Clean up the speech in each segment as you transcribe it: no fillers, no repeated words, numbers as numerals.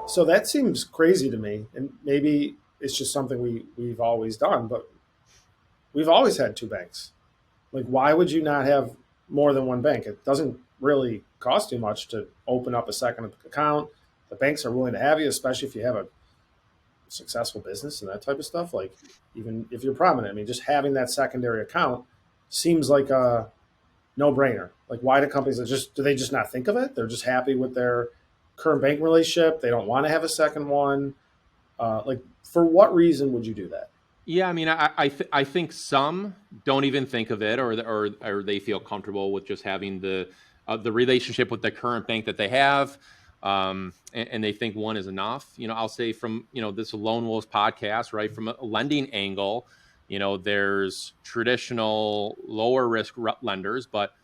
So that seems crazy to me, and maybe it's just something we've always done, but we've always had two banks. Like, why would you not have more than one bank? It doesn't really cost you much to open up a second account. The banks are willing to have you, especially if you have a successful business and that type of stuff. Like, even if you're prominent, I mean, just having that secondary account seems like a no brainer. Like, why do companies do they just not think of it? They're just happy with their current bank relationship. They don't want to have a second one. Like, for what reason would you do that? Yeah, I mean, I think some don't even think of it, or they feel comfortable with just having the relationship with the current bank that they have, and they think one is enough. I'll say from this Lone Wolves podcast, right, from a lending angle, there's traditional lower risk lenders, but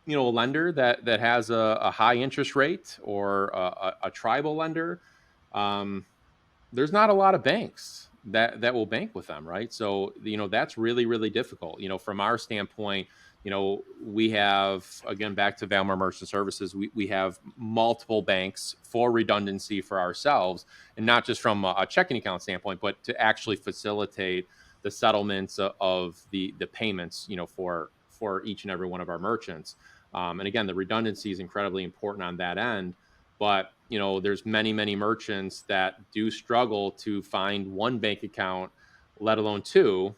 a lender that has a high interest rate or a tribal lender. Um, there's not a lot of banks that will bank with them, right? So that's really really difficult. From our standpoint, we have, again, back to Valmar Merchant Services, we have multiple banks for redundancy for ourselves, and not just from a checking account standpoint, but to actually facilitate the settlements of the payments, for each and every one of our merchants. And again, the redundancy is incredibly important on that end. But there's many merchants that do struggle to find one bank account, let alone two.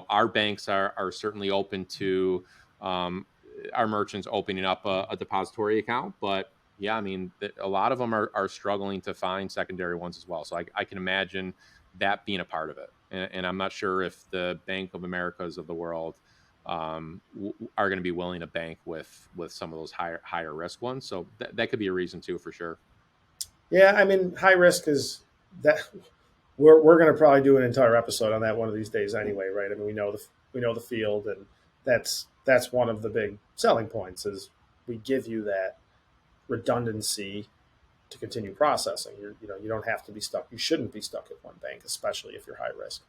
Our banks are certainly open to um, our merchants opening up a depository account, but yeah, I mean, a lot of them are struggling to find secondary ones as well. So I can imagine that being a part of it. And I'm not sure if the Bank of Americas of the world are going to be willing to bank with some of those higher risk ones. So that could be a reason too, for sure. Yeah, I mean, high risk is that we're going to probably do an entire episode on that one of these days anyway, right? I mean, we know the field, and that's one of the big selling points is we give you that redundancy to continue processing. You don't have to be stuck. You shouldn't be stuck at one bank, especially if you're high risk.